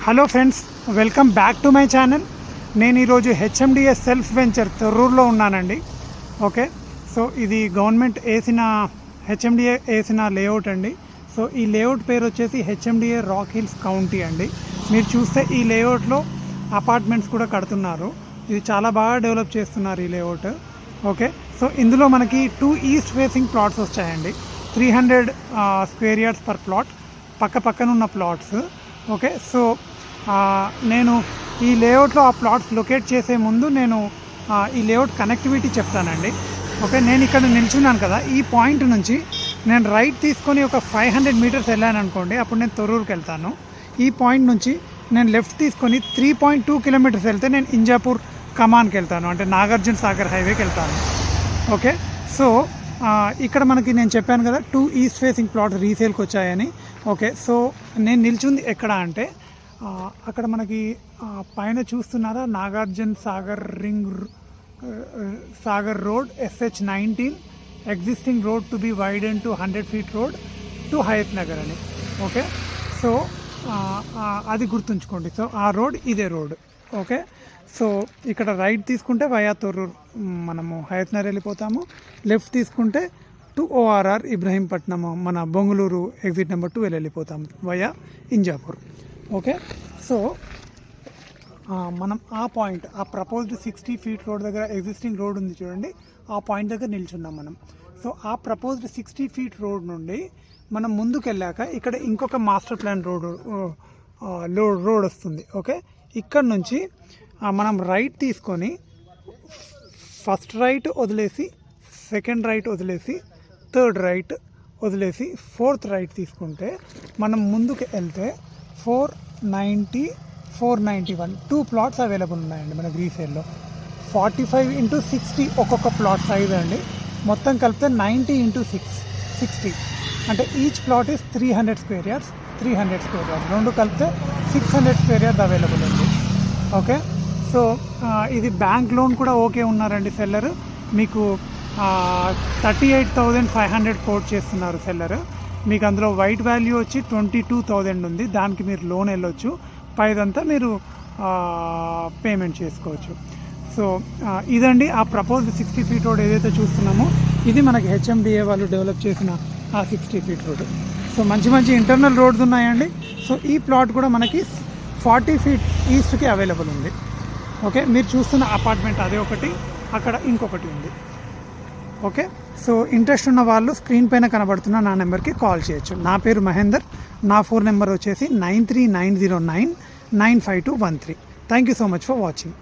Hello friends, welcome back to my channel. నేను ఈరోజు HMDA self venture తొర్రూరులో ఉన్నానండి. Okay, so ఇది గవర్నమెంట్ హెచ్ఎండిఏ వేసిన లేఅవుట్ అండి. సో ఈ లేఅవుట్ పేరు వచ్చేసి హెచ్ఎండిఏ రాక్ హిల్స్ కౌంటీ అండి. మీరు చూస్తే ఈ లేఅవుట్లో అపార్ట్మెంట్స్ కూడా కడుతున్నారు. ఇది చాలా బాగా డెవలప్ చేస్తున్నారు ఈ లేఅవుట్. ఓకే, సో ఇందులో మనకి 2 ఈస్ట్ ఫేసింగ్ ప్లాట్స్ వచ్చాయండి. 300 స్క్వేర్ యార్డ్స్ పర్ ప్లాట్, పక్కన ఉన్న ప్లాట్స్. ఓకే, సో నేను ఈ లేఅవుట్లో ఆ ప్లాట్స్ లొకేట్ చేసే ముందు నేను ఈ లేఅవుట్ కనెక్టివిటీ చెప్తానండి. ఓకే, నేను ఇక్కడ నిల్చున్నాను కదా, ఈ పాయింట్ నుంచి నేను రైట్ తీసుకొని ఒక 500 మీటర్స్ వెళ్ళాను అనుకోండి, అప్పుడు నేను తొర్రూరుకి వెళ్తాను. ఈ పాయింట్ నుంచి నేను లెఫ్ట్ తీసుకొని 3.2 కిలోమీటర్స్ వెళ్తే నేను ఇంజాపూర్ కమాన్కి వెళ్తాను, అంటే నాగార్జున సాగర్ హైవేకి వెళ్తాను. ఓకే, సో ఇక్కడ మనకి నేను చెప్పాను కదా 2 ఈస్ట్ ఫేసింగ్ ప్లాట్స్ రీసేల్కి వచ్చాయని. ఓకే, సో నేను నిల్చుంది ఎక్కడ అంటే అక్కడ మనకి పైన చూస్తున్నారా, Nagarjuna Sagar road SH19 existing road to be widen to 100 feet road to Hayathnagar అని. ఓకే, సో అది గుర్తుంచుకోండి. సో ఆ రోడ్ ఇదే రోడ్. ఓకే, సో ఇక్కడ రైట్ తీసుకుంటే వయా తొర్రూరు మనము హయత్ నగర్ వెళ్ళిపోతాము. లెఫ్ట్ తీసుకుంటే టు ORR ఇబ్రహీంపట్నము మన బొంగుళూరు ఎగ్జిట్ నెంబర్ 2 వెళ్ళిపోతాము వయా ఇంజాపూర్. ఓకే, సో మనం ఆ పాయింట్, ఆ ప్రపోజ్డ్ 60 feet రోడ్ దగ్గర ఎగ్జిస్టింగ్ రోడ్ ఉంది చూడండి, ఆ పాయింట్ దగ్గర నిల్చున్నాం మనం. సో ఆ ప్రపోజ్డ్ 60 feet రోడ్ నుండి మనం ముందుకు వెళ్ళాక ఇక్కడ ఇంకొక మాస్టర్ ప్లాన్ రోడ్ వస్తుంది. ఓకే, ఇక్కడ నుంచి మనం రైట్ తీసుకొని ఫస్ట్ రైట్ వదిలేసి, సెకండ్ రైట్ వదిలేసి, థర్డ్ రైట్ వదిలేసి, ఫోర్త్ రైట్ తీసుకుంటే మనం ముందుకు వెళ్తే 490, 491 2 ప్లాట్స్ అవైలబుల్ ఉన్నాయండి మనకు రీసేల్లో. 45x60 ఒక్కొక్క ప్లాట్ సైజ్ అండి. మొత్తం కలిపితే 90x6 60, అంటే each plot is 300 square yards. 300 square yards రెండు కలిపితే 600 స్క్వేర్ యార్డ్స్ అవైలబుల్ ఉంది. ఓకే, సో ఇది బ్యాంక్ లోన్ కూడా ఓకే ఉన్నారండి సెల్లర్. మీకు 38,500 కోట్ చేస్తున్నారు సెల్లర్. మీకు అందులో వైట్ వాల్యూ వచ్చి 22,000 ఉంది, దానికి మీరు లోన్ వెళ్ళొచ్చు. పైదంతా మీరు పేమెంట్ చేసుకోవచ్చు. సో ఇదండి ఆ ప్రపోజ్డ్ 60 feet రోడ్ ఏదైతే చూస్తున్నామో, ఇది మనకి హెచ్ఎండిఏ వాళ్ళు డెవలప్ చేసిన ఆ 60 feet రోడ్. సో మంచి ఇంటర్నల్ రోడ్స్ ఉన్నాయండి. సో ఈ ప్లాట్ కూడా మనకి 40 feet ఈస్ట్కి అవైలబుల్ ఉంది. ఓకే, మీరు చూస్తున్న అపార్ట్మెంట్ అదే ఒకటి, అక్కడ ఇంకొకటి ఉంది. ఓకే, సో ఇంట్రెస్ట్ ఉన్న వాళ్ళు స్క్రీన్ పైన కనబడుతున్న నా నెంబర్కి కాల్ చేయొచ్చు. నా పేరు మహేందర్. నా ఫోన్ నెంబర్ వచ్చేసి 9390995213. Thank you so much for watching.